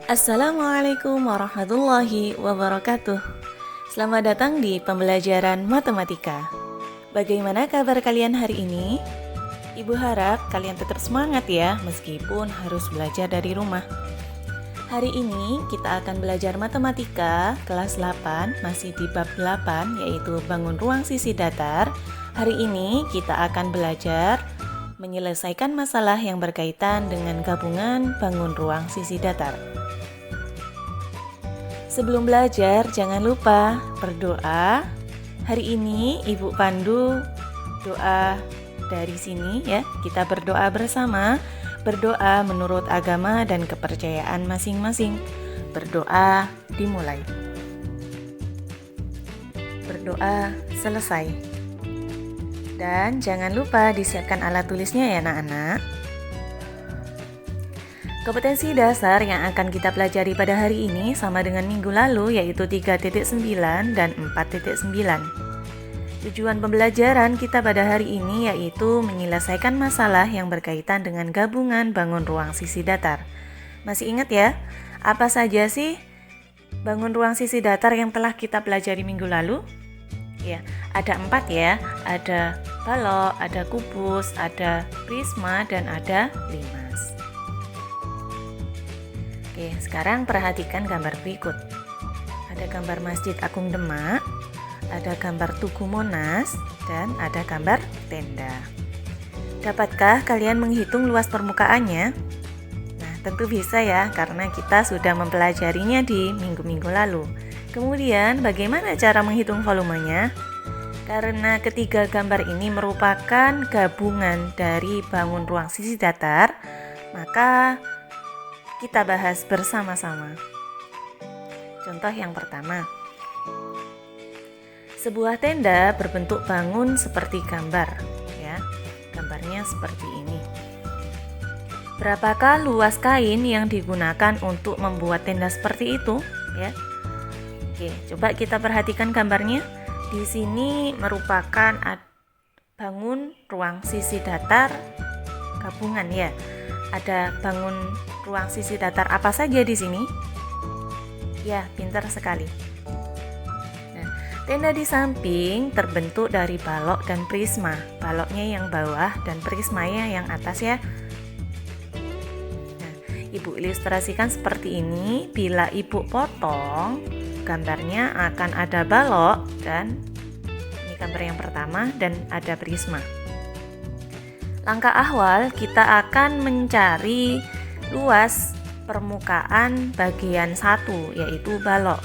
Assalamualaikum warahmatullahi wabarakatuh. Selamat datang di pembelajaran matematika. Bagaimana kabar kalian hari ini? Ibu harap kalian tetap semangat ya, meskipun harus belajar dari rumah. Hari ini kita akan belajar matematika kelas 8, masih di bab 8, yaitu bangun ruang sisi datar. Hari ini kita akan belajar menyelesaikan masalah yang berkaitan dengan gabungan bangun ruang sisi datar. Sebelum belajar, jangan lupa berdoa. Hari ini Ibu pandu doa dari sini ya. Kita berdoa bersama, berdoa menurut agama dan kepercayaan masing-masing. Berdoa dimulai. Berdoa selesai. Dan jangan lupa disiapkan alat tulisnya ya anak-anak. Kompetensi dasar yang akan kita pelajari pada hari ini sama dengan minggu lalu, yaitu 3.9 dan 4.9. Tujuan pembelajaran kita pada hari ini yaitu menyelesaikan masalah yang berkaitan dengan gabungan bangun ruang sisi datar. Masih ingat ya, apa saja sih bangun ruang sisi datar yang telah kita pelajari minggu lalu? Ya, ada 4 ya, ada balok, ada kubus, ada prisma, dan ada limas. Oke, sekarang perhatikan gambar berikut. Ada gambar Masjid Agung Demak, ada gambar Tugu Monas, dan ada gambar tenda. Dapatkah kalian menghitung luas permukaannya? Nah, tentu bisa ya, karena kita sudah mempelajarinya di minggu-minggu lalu. Kemudian, bagaimana cara menghitung volumenya? Karena ketiga gambar ini merupakan gabungan dari bangun ruang sisi datar, maka kita bahas bersama-sama. Contoh yang pertama, sebuah tenda berbentuk bangun seperti gambar, ya. Gambarnya seperti ini. Berapakah luas kain yang digunakan untuk membuat tenda seperti itu, ya? Oke, coba kita perhatikan gambarnya. Di sini merupakan bangun ruang sisi datar gabungan ya. Ada bangun ruang sisi datar apa saja di sini? Ya, pintar sekali. Nah, tenda di samping terbentuk dari balok dan prisma. Baloknya yang bawah dan prismanya yang atas ya. Nah, Ibu ilustrasikan seperti ini. Bila Ibu potong, gambarnya akan ada balok dan ini gambar yang pertama dan ada prisma. Langkah awal kita akan mencari luas permukaan bagian 1 yaitu balok.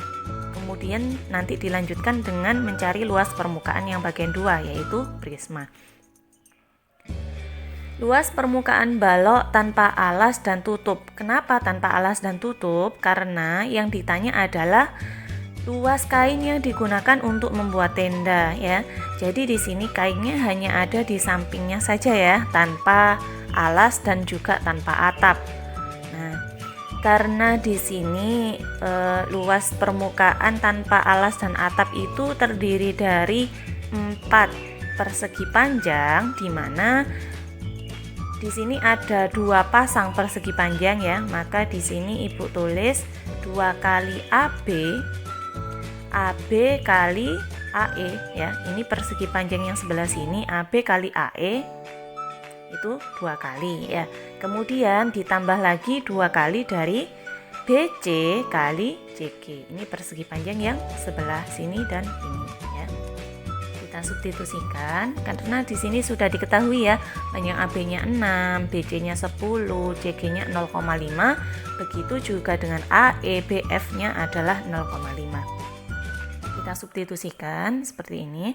Kemudian nanti dilanjutkan dengan mencari luas permukaan yang bagian 2 yaitu prisma. Luas permukaan balok tanpa alas dan tutup. Kenapa tanpa alas dan tutup? Karena yang ditanya adalah luas kain yang digunakan untuk membuat tenda ya. Jadi di sini kainnya hanya ada di sampingnya saja ya, tanpa alas dan juga tanpa atap. Nah, karena di sini luas permukaan tanpa alas dan atap itu terdiri dari 4 persegi panjang, di mana di sini ada 2 pasang persegi panjang ya. Maka di sini Ibu tulis 2 kali AB kali AE ya. Ini persegi panjang yang sebelah sini, AB kali AE itu 2 kali ya. Kemudian ditambah lagi 2 kali dari BC kali CG. Ini persegi panjang yang sebelah sini dan ini ya. Kita substitusikan karena di sini sudah diketahui ya, panjang AB-nya 6, BC-nya 10, CG-nya 0,5. Begitu juga dengan AE, BF-nya adalah 0,5. Kita substitusikan seperti ini.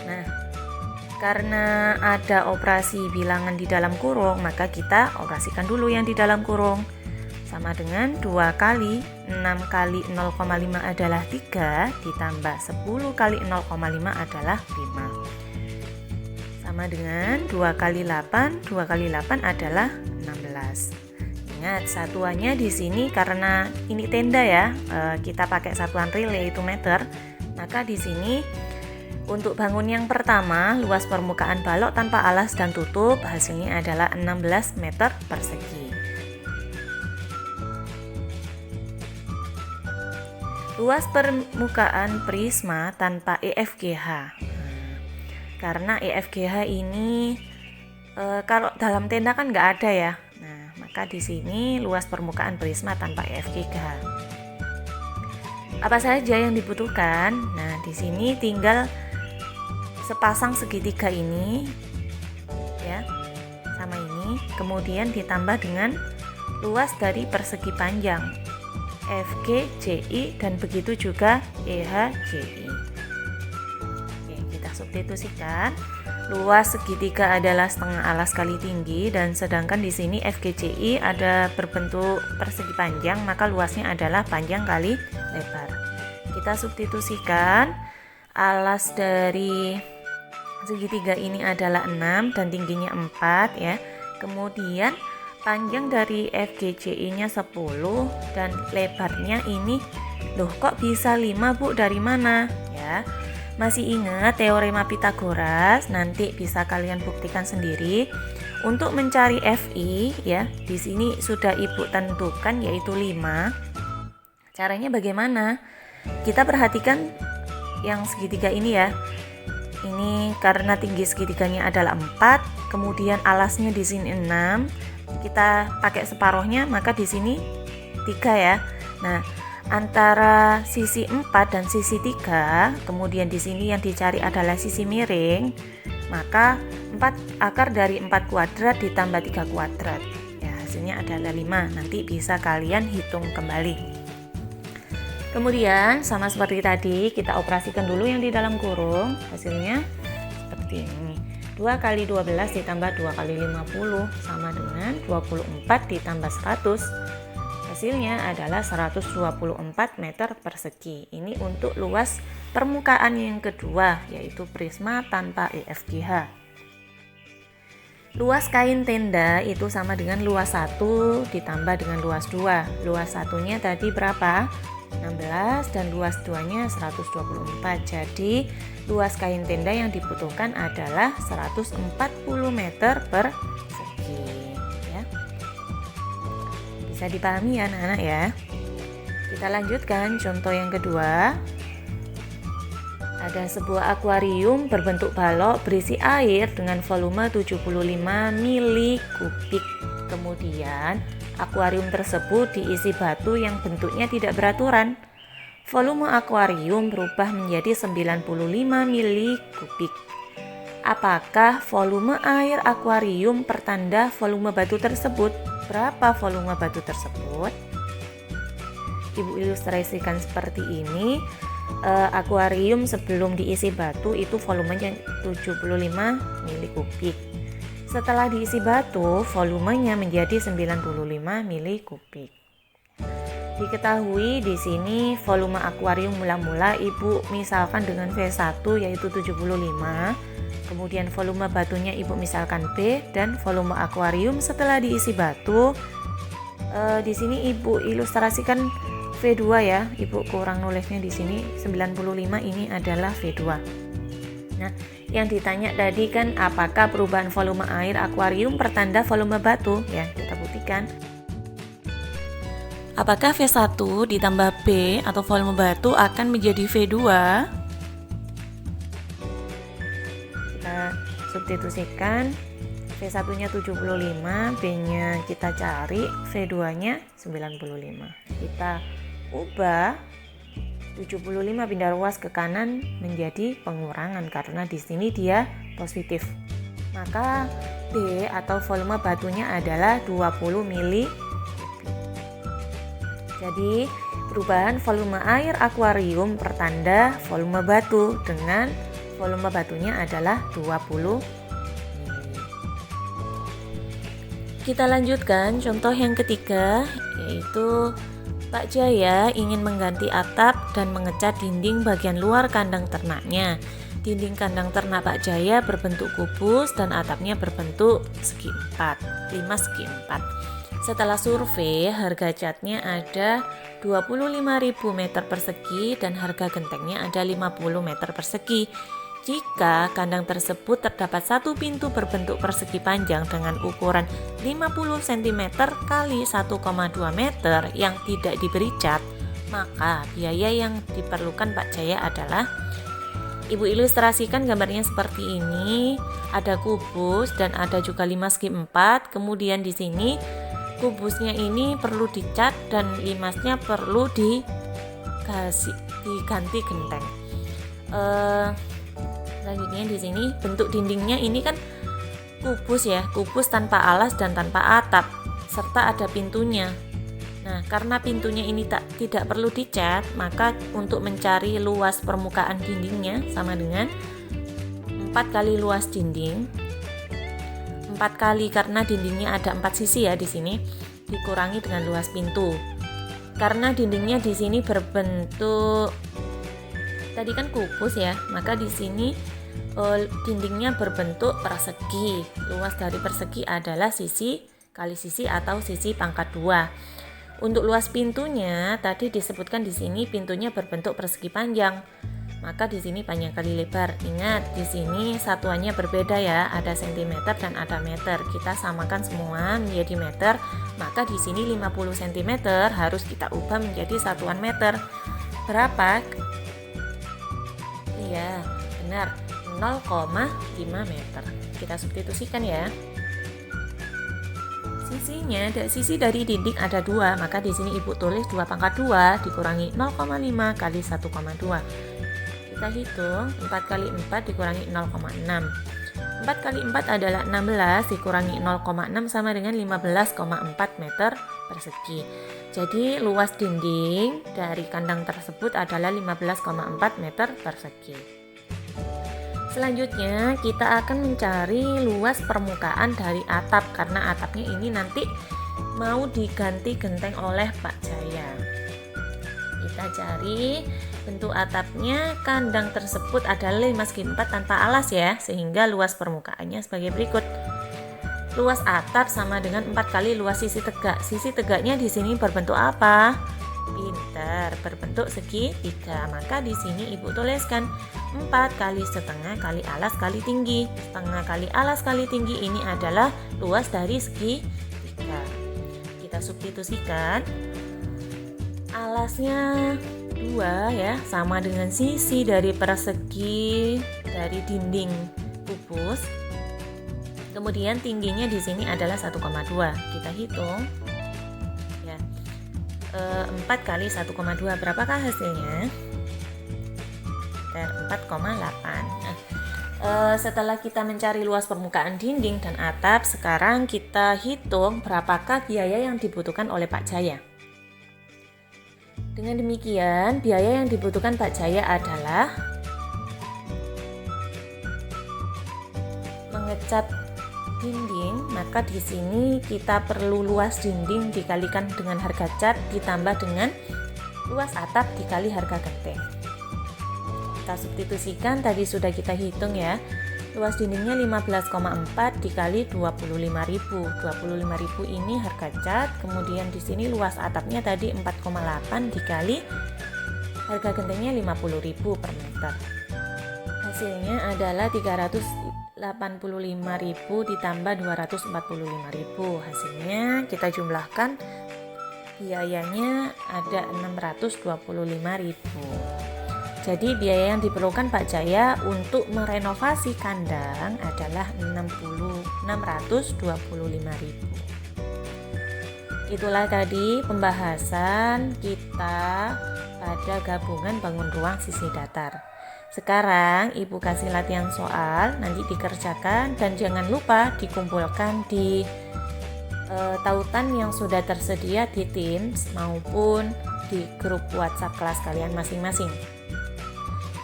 Nah, karena ada operasi bilangan di dalam kurung, maka kita operasikan dulu yang di dalam kurung. Sama dengan 2 kali 6 kali 0,5 adalah 3, ditambah 10 kali 0,5 adalah 5. Sama dengan 2 kali 8, 2 kali 8 adalah 16. Ingat satuannya di sini karena ini tenda ya, kita pakai satuan real yaitu meter. Maka di sini untuk bangun yang pertama, luas permukaan balok tanpa alas dan tutup hasilnya adalah 16 meter persegi. Luas permukaan prisma tanpa EFGH. Karena EFGH ini kalau dalam tenda kan nggak ada ya. Nah, maka di sini luas permukaan prisma tanpa EFGH. Apa saja yang dibutuhkan? Nah, di sini tinggal sepasang segitiga ini ya, sama ini, kemudian ditambah dengan luas dari persegi panjang FG, JI, dan begitu juga EH, JI. Oke, kita substitusikan. Luas segitiga adalah setengah alas kali tinggi, dan sedangkan di sini FGJI ada berbentuk persegi panjang, maka luasnya adalah panjang kali lebar. Kita substitusikan. Alas dari segitiga ini adalah 6 dan tingginya 4 ya. Kemudian panjang dari FGJI-nya 10 dan lebarnya ini, loh kok bisa 5 Bu, dari mana ya? Masih ingat teorema Pythagoras? Nanti bisa kalian buktikan sendiri. Untuk mencari FI ya, di sini sudah Ibu tentukan yaitu 5. Caranya bagaimana? Kita perhatikan yang segitiga ini ya. Ini karena tinggi segitiganya adalah 4, kemudian alasnya di sini 6. Kita pakai separuhnya, maka di sini 3 ya. Nah, antara sisi 4 dan sisi 3, kemudian di sini yang dicari adalah sisi miring, maka 4 akar dari 4 kuadrat ditambah 3 kuadrat. Ya, hasilnya adalah 5. Nanti bisa kalian hitung kembali. Kemudian sama seperti tadi, kita operasikan dulu yang di dalam kurung. Hasilnya seperti ini. 2 kali 12 ditambah 2 kali 50 sama dengan 24 ditambah 100. Hasilnya adalah 124 meter persegi. Ini untuk luas permukaan yang kedua, yaitu prisma tanpa EFGH. Luas kain tenda itu sama dengan luas 1 ditambah dengan luas 2. Luas satunya tadi berapa? 16 dan luas 2-nya 124. Jadi luas kain tenda yang dibutuhkan adalah 140 meter persegi ya. Bisa dipahami ya anak-anak ya. Kita lanjutkan contoh yang kedua. Ada sebuah akuarium berbentuk balok berisi air dengan volume 75 mili kubik. Kemudian akuarium tersebut diisi batu yang bentuknya tidak beraturan. Volume akuarium berubah menjadi 95 mili kubik. Apakah volume air akuarium pertanda volume batu tersebut? Berapa volume batu tersebut? Ibu ilustrasikan seperti ini. Akuarium sebelum diisi batu itu volumenya 75 mili kubik. Setelah diisi batu, volumenya menjadi 95 mili kubik. Diketahui di sini volume akuarium mula-mula Ibu misalkan dengan V1 yaitu 75. Kemudian volume batunya Ibu misalkan B, dan volume akuarium setelah diisi batu di sini Ibu ilustrasikan V2 ya. Ibu kurang nulisnya di sini 95, ini adalah V2. Nah, yang ditanya tadi kan apakah perubahan volume air akuarium pertanda volume batu? Ya, kita buktikan. Apakah V1 ditambah B atau volume batu akan menjadi V2? Kita substitusikan. V1-nya 75, B-nya kita cari, V2-nya 95. Kita ubah 75 pindah ruas ke kanan menjadi pengurangan karena di sini dia positif. Maka B atau volume batunya adalah 20 mili. Jadi perubahan volume air akuarium pertanda volume batu dengan volume batunya adalah 20 mili. Kita lanjutkan contoh yang ketiga, yaitu Pak Jaya ingin mengganti atap dan mengecat dinding bagian luar kandang ternaknya. Dinding kandang ternak Pak Jaya berbentuk kubus dan atapnya berbentuk segi 4, 5 segi 4. Setelah survei, harga catnya ada 25.000 meter persegi dan harga gentengnya ada 50 meter persegi. Jika kandang tersebut terdapat satu pintu berbentuk persegi panjang dengan ukuran 50 cm kali 1,2 meter yang tidak diberi cat, Maka biaya yang diperlukan Pak Jaya adalah, Ibu ilustrasikan gambarnya seperti ini. Ada kubus dan ada juga 5×4. Kemudian di sini kubusnya ini perlu dicat dan 5-nya perlu diganti genteng. Selanjutnya di sini bentuk dindingnya ini kan kubus ya, kubus tanpa alas dan tanpa atap, serta ada pintunya. Nah, karena pintunya ini tidak perlu dicat, maka untuk mencari luas permukaan dindingnya sama dengan 4 kali luas dinding. 4 kali karena dindingnya ada 4 sisi ya di sini, dikurangi dengan luas pintu. Karena dindingnya di sini berbentuk tadi kan kubus ya, maka di sini dindingnya berbentuk persegi. Luas dari persegi adalah sisi kali sisi atau sisi pangkat 2. Untuk luas pintunya tadi disebutkan di sini pintunya berbentuk persegi panjang. Maka di sini panjang kali lebar. Ingat, di sini satuannya berbeda ya, ada cm dan ada meter. Kita samakan semua menjadi meter. Maka di sini 50 cm harus kita ubah menjadi satuan meter. Berapa? Iya, benar. 0,5 meter. Kita substitusikan ya. Sisinya, sisi dari dinding ada 2, maka di sini Ibu tulis 2 pangkat 2 dikurangi 0,5 kali 1,2. Kita hitung 4 kali 4 dikurangi 0,6. 4 kali 4 adalah 16 dikurangi 0,6 sama dengan 15,4 meter persegi. Jadi luas dinding dari kandang tersebut adalah 15,4 meter persegi. Selanjutnya kita akan mencari luas permukaan dari atap, karena atapnya ini nanti mau diganti genteng oleh Pak Jaya. Kita cari bentuk atapnya. Kandang tersebut adalah 5×4 tanpa alas ya, sehingga luas permukaannya sebagai berikut. Luas atap sama dengan 4 kali luas sisi tegak. Sisi tegaknya di sini berbentuk apa? Pintar, berbentuk segitiga. Maka di sini Ibu tuliskan 4 kali setengah kali alas kali tinggi. Setengah kali alas kali tinggi ini adalah luas dari segitiga. Kita substitusikan. Alasnya 2 ya, sama dengan sisi dari persegi dari dinding kubus. Kemudian tingginya di sini adalah 1,2. Kita hitung. 4 kali 1,2 berapakah hasilnya? 4,8. Setelah kita mencari luas permukaan dinding dan atap, sekarang kita hitung berapakah biaya yang dibutuhkan oleh Pak Jaya. Dengan demikian, biaya yang dibutuhkan Pak Jaya adalah mengecat dinding, maka di sini kita perlu luas dinding dikalikan dengan harga cat ditambah dengan luas atap dikali harga genteng. Kita substitusikan, tadi sudah kita hitung ya. Luas dindingnya 15,4 dikali 25.000. 25.000 ini harga cat, kemudian di sini luas atapnya tadi 4,8 dikali harga gentengnya 50.000 per meter. Hasilnya adalah 385.000 ditambah 245.000. Hasilnya kita jumlahkan, biayanya ada 625.000. Jadi biaya yang diperlukan Pak Jaya untuk merenovasi kandang adalah 625.000. Itulah tadi pembahasan kita pada gabungan bangun ruang sisi datar. Sekarang Ibu kasih latihan soal, nanti dikerjakan dan jangan lupa dikumpulkan di tautan yang sudah tersedia di Teams maupun di grup WhatsApp kelas kalian masing-masing.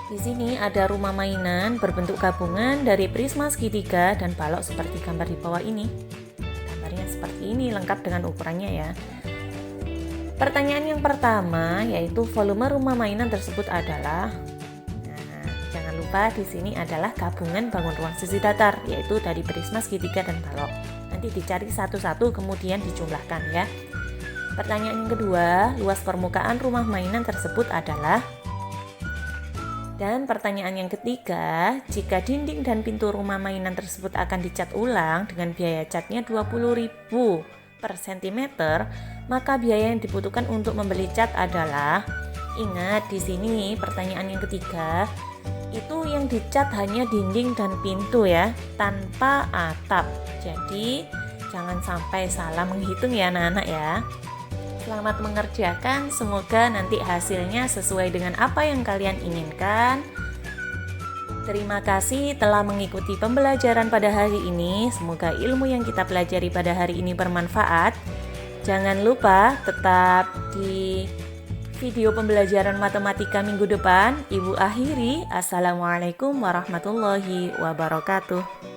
Di sini ada rumah mainan berbentuk gabungan dari prisma segitiga dan balok seperti gambar di bawah ini. Gambarnya seperti ini, lengkap dengan ukurannya ya. Pertanyaan yang pertama yaitu volume rumah mainan tersebut adalah, jangan lupa di sini adalah gabungan bangun ruang sisi datar, yaitu dari prisma segitiga dan balok. Nanti dicari satu-satu kemudian dijumlahkan ya. Pertanyaan yang kedua, luas permukaan rumah mainan tersebut adalah. Dan pertanyaan yang ketiga, jika dinding dan pintu rumah mainan tersebut akan dicat ulang dengan biaya catnya 20.000 per sentimeter, maka biaya yang dibutuhkan untuk membeli cat adalah, ingat di sini pertanyaan yang ketiga, itu yang dicat hanya dinding dan pintu ya, tanpa atap. Jadi jangan sampai salah menghitung ya anak-anak ya. Selamat mengerjakan, semoga nanti hasilnya sesuai dengan apa yang kalian inginkan. Terima kasih telah mengikuti pembelajaran pada hari ini. Semoga ilmu yang kita pelajari pada hari ini bermanfaat. Jangan lupa tetap di video pembelajaran matematika minggu depan. Ibu akhiri. Assalamualaikum warahmatullahi wabarakatuh.